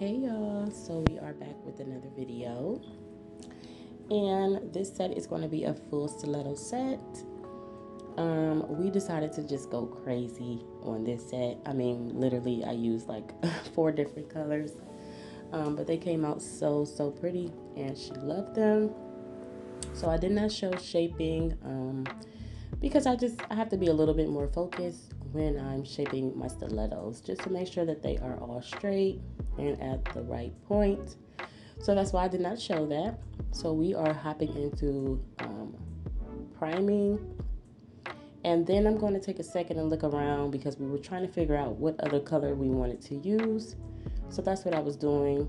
Hey y'all, so we are back with another video, and this set is going to be a full stiletto set. We decided to just go crazy on this set. I mean, literally I used like 4 different colors, but they came out so pretty and she loved them. So I did not show shaping because I have to be a little bit more focused when I'm shaping my stilettos, just to make sure that they are all straight and at the right point. So that's why I did not show that. So we are hopping into priming, and then I'm going to take a second and look around because we were trying to figure out what other color we wanted to use. So that's what I was doing.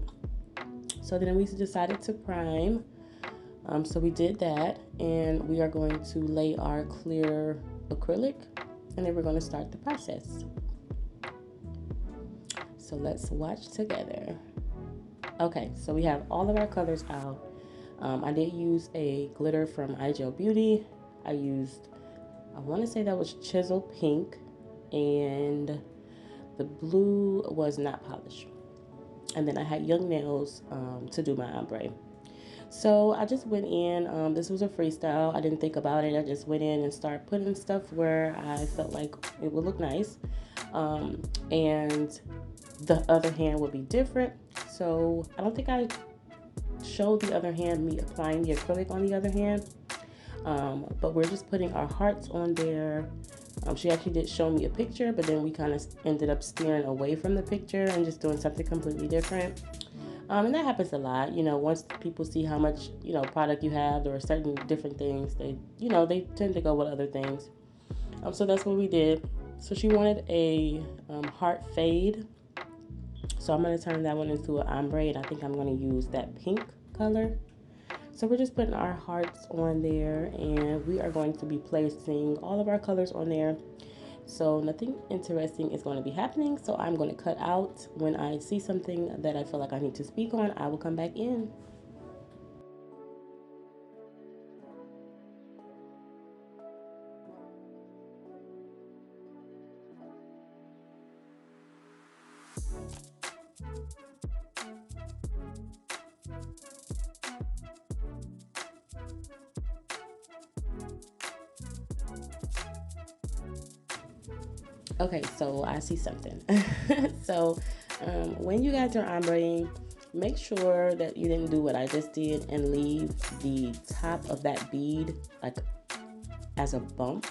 So then we decided to prime. So we did that, and we are going to lay our clear acrylic, and then we're going to start the process. So let's watch together. Okay, so we have all of our colors out. I did use a glitter from iGel Beauty. I want to say that was Chisel Pink, and the blue was not polished. And then I had Young Nails to do my ombre. So I just went in. This was a freestyle. I didn't think about it. I just went in and started putting stuff where I felt like it would look nice. And the other hand would be different. So I don't think I showed the other hand, me applying the acrylic on the other hand. But we're just putting our hearts on there. She actually did show me a picture, but then we kind of ended up steering away from the picture and just doing something completely different. And that happens a lot, once people see how much, product you have or certain different things, they tend to go with other things. So that's what we did. So she wanted a heart fade. So I'm going to turn that one into an ombre, and I think I'm going to use that pink color. So we're just putting our hearts on there, and we are going to be placing all of our colors on there. So nothing interesting is going to be happening. So I'm going to cut out. When I see something that I feel like I need to speak on, I will come back in. Okay, so I see something. So when you guys are ombreing, make sure that you didn't do what I just did and leave the top of that bead like as a bump.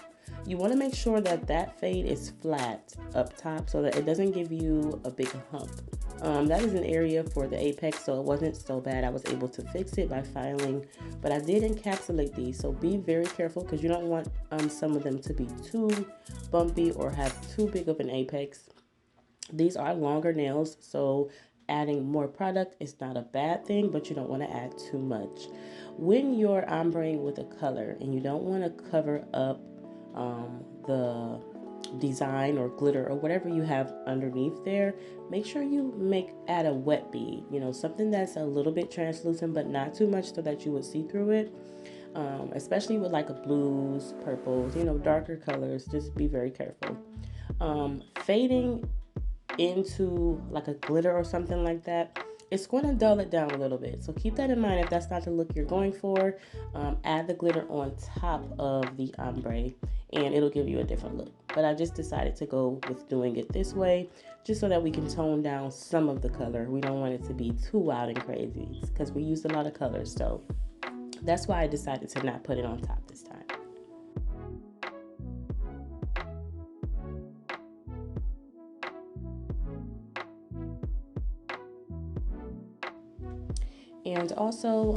You want to make sure that that fade is flat up top so that it doesn't give you a big hump. That is an area for the apex, so it wasn't so bad. I was able to fix it by filing, but I did encapsulate these, so be very careful because you don't want some of them to be too bumpy or have too big of an apex. These are longer nails, so adding more product is not a bad thing, but you don't want to add too much. When you're ombreing with a color and you don't want to cover up the design or glitter or whatever you have underneath there, make sure you add a wet bead, something that's a little bit translucent but not too much so that you would see through it. Especially with like a blues, purples, darker colors, just be very careful. Fading into like a glitter or something like that, it's going to dull it down a little bit. So keep that in mind. If that's not the look you're going for, add the glitter on top of the ombre and it'll give you a different look. But I just decided to go with doing it this way just so that we can tone down some of the color. We don't want it to be too wild and crazy because we used a lot of colors. So that's why I decided to not put it on top this time. And also,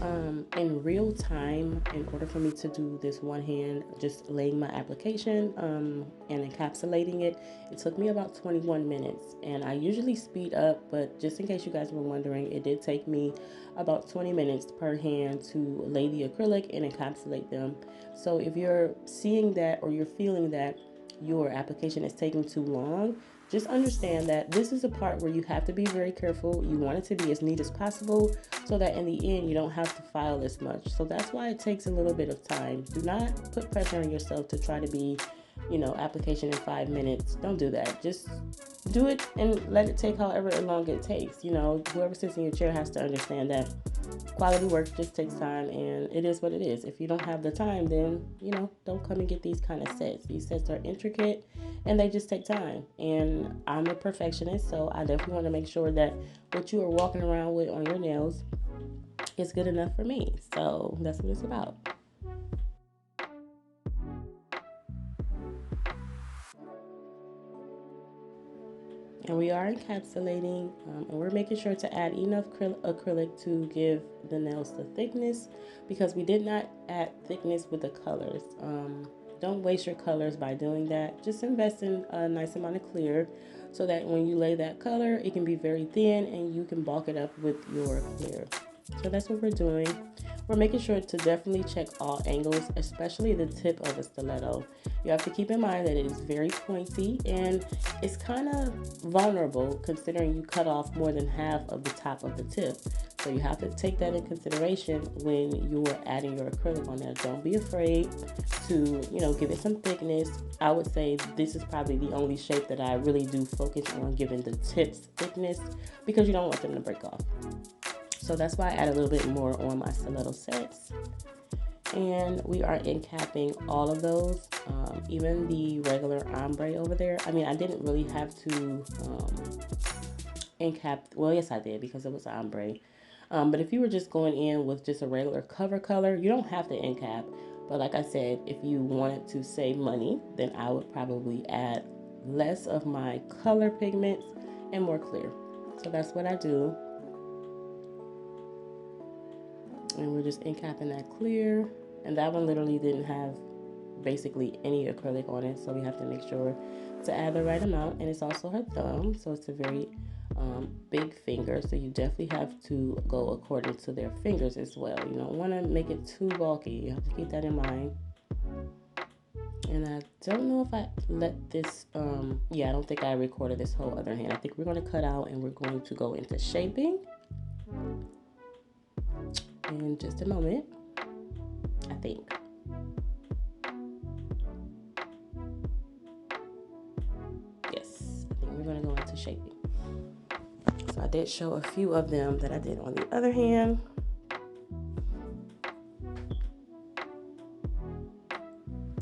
in real time, in order for me to do this one hand, just laying my application and encapsulating it, it took me about 21 minutes. And I usually speed up, but just in case you guys were wondering, it did take me about 20 minutes per hand to lay the acrylic and encapsulate them. So if you're seeing that or you're feeling that your application is taking too long, just understand that this is a part where you have to be very careful. You want it to be as neat as possible so that in the end you don't have to file as much. So that's why it takes a little bit of time. Do not put pressure on yourself to try to be application in 5 minutes. Don't do that. Just do it and let it take however long it takes. Whoever sits in your chair has to understand that quality work just takes time, and it is what it is. If you don't have the time, then don't come and get these kind of sets. These sets are intricate and they just take time, and I'm a perfectionist, so I definitely want to make sure that what you are walking around with on your nails is good enough for me. So that's what it's about. And we are encapsulating, and we're making sure to add enough acrylic to give the nails the thickness, because we did not add thickness with the colors. Don't waste your colors by doing that. Just invest in a nice amount of clear so that when you lay that color, it can be very thin and you can bulk it up with your clear. So that's what we're doing. We're making sure to definitely check all angles, especially the tip of a stiletto. You have to keep in mind that it is very pointy and it's kind of vulnerable considering you cut off more than half of the top of the tip. So you have to take that in consideration when you're adding your acrylic on there. Don't be afraid to, give it some thickness. I would say this is probably the only shape that I really do focus on giving the tips thickness, because you don't want them to break off. So that's why I add a little bit more on my stiletto sets. And we are encapping all of those, even the regular ombre over there. I mean, I didn't really have to encap. Well, yes, I did, because it was ombre. But if you were just going in with just a regular cover color, you don't have to encap. But like I said, if you wanted to save money, then I would probably add less of my color pigments and more clear. So that's what I do. And we're just encapping that clear. And that one literally didn't have basically any acrylic on it, so we have to make sure to add the right amount. And it's also her thumb, so it's a very big finger, so you definitely have to go according to their fingers as well. You don't want to make it too bulky. You have to keep that in mind. And I don't know if I let this I don't think I recorded this whole other hand. I think we're going to cut out and we're going to go into shaping in just a moment, I think. Yes, I think we're going to go into shaping. So I did show a few of them that I did on the other hand.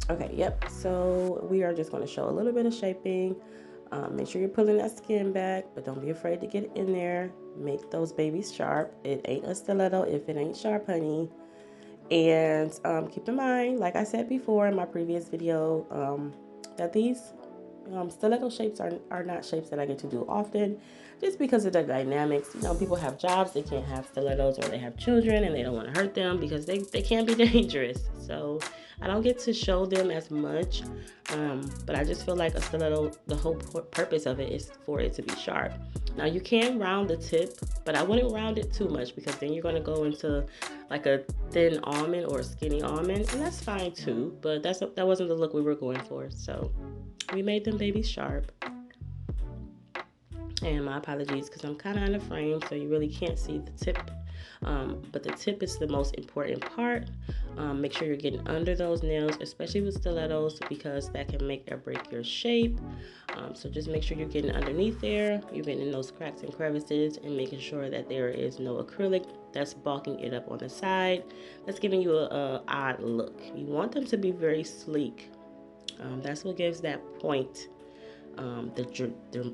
Okay, yep, so we are just going to show a little bit of shaping. Make sure you're pulling that skin back, but don't be afraid to get in there. Make those babies sharp. It ain't a stiletto if it ain't sharp, honey. And keep in mind, like I said before in my previous video, that these stiletto shapes are not shapes that I get to do often, just because of the dynamics. People have jobs, they can't have stilettos, or they have children and they don't want to hurt them because they can be dangerous. So I don't get to show them as much, but I just feel like a stiletto, the whole purpose of it is for it to be sharp. Now you can round the tip, but I wouldn't round it too much, because then you're going to go into like a thin almond or a skinny almond, and that's fine too, but that wasn't the look we were going for. So we made them babies sharp. And my apologies, because I'm kind of on the frame, so you really can't see the tip. But the tip is the most important part. Make sure you're getting under those nails, especially with stilettos, because that can make or break your shape. So just make sure you're getting underneath there. You're getting in those cracks and crevices, and making sure that there is no acrylic that's bulking it up on the side. That's giving you a odd look. You want them to be very sleek. That's what gives that point the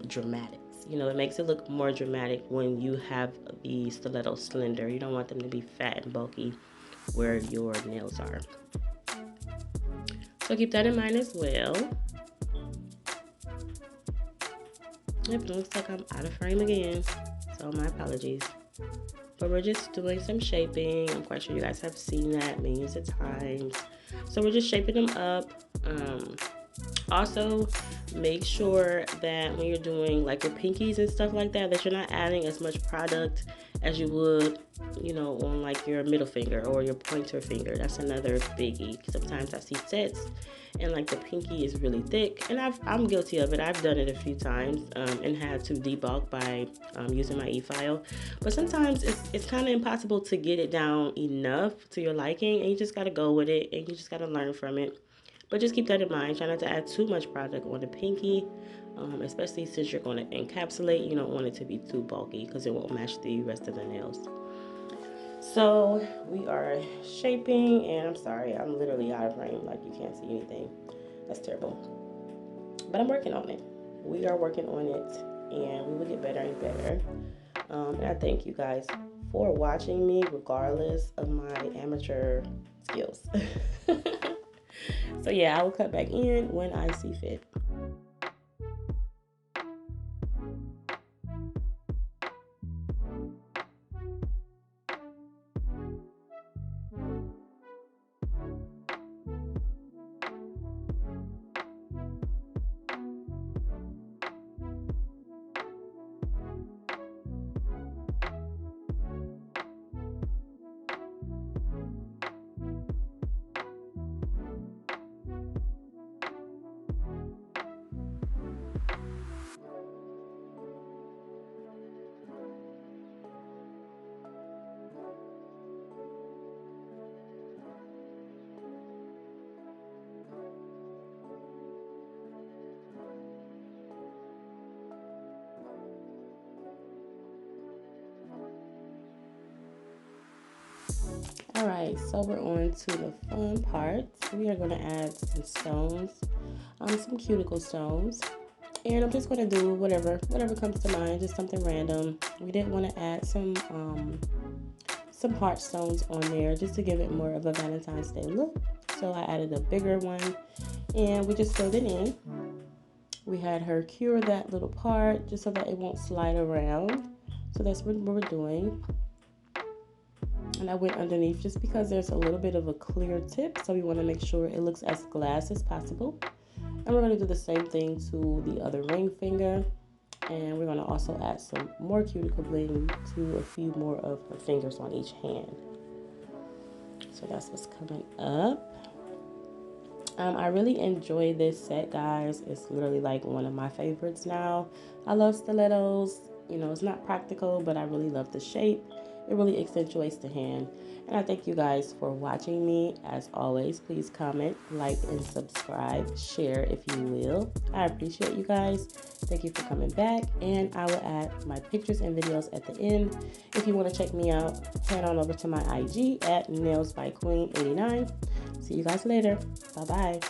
dramatics. It makes it look more dramatic when you have the stiletto slender. You don't want them to be fat and bulky where your nails are. So keep that in mind as well. Yep, it looks like I'm out of frame again, so my apologies. But we're just doing some shaping. I'm quite sure you guys have seen that millions of times. So we're just shaping them up. Also, make sure that when you're doing like your pinkies and stuff like that, that you're not adding as much product as you would, on like your middle finger or your pointer finger. That's another biggie. Sometimes I see sets and like the pinky is really thick, and I'm guilty of it. I've done it a few times and had to debulk by using my e-file. But sometimes it's kind of impossible to get it down enough to your liking, and you just got to go with it, and you just got to learn from it. But just keep that in mind. Try not to add too much product on the pinky, especially since you're going to encapsulate. You don't want it to be too bulky because it won't match the rest of the nails. So we are shaping, and I'm sorry, I'm literally out of frame, like you can't see anything. That's terrible. But I'm working on it. We are working on it, and we will get better and better. And I thank you guys for watching me, regardless of my amateur skills. So yeah, I will cut back in when I see fit. Alright, so we're on to the fun part. We are going to add some stones, some cuticle stones. And I'm just going to do whatever comes to mind, just something random. We did want to add some heart stones on there just to give it more of a Valentine's Day look. So I added a bigger one and we just filled it in. We had her cure that little part just so that it won't slide around. So that's what we're doing. And I went underneath just because there's a little bit of a clear tip, so we want to make sure it looks as glass as possible. And we're going to do the same thing to the other ring finger, and we're going to also add some more cuticle bling to a few more of her fingers on each hand. So that's what's coming up. I really enjoy this set, guys. It's literally like one of my favorites now. I love stilettos. You know, it's not practical, but I really love the shape. It really accentuates the hand. And I thank you guys for watching me. As always, please comment, like, and subscribe. Share if you will. I appreciate you guys. Thank you for coming back. And I will add my pictures and videos at the end. If you want to check me out, head on over to my IG at nailsbyqueen89. See you guys later. Bye-bye.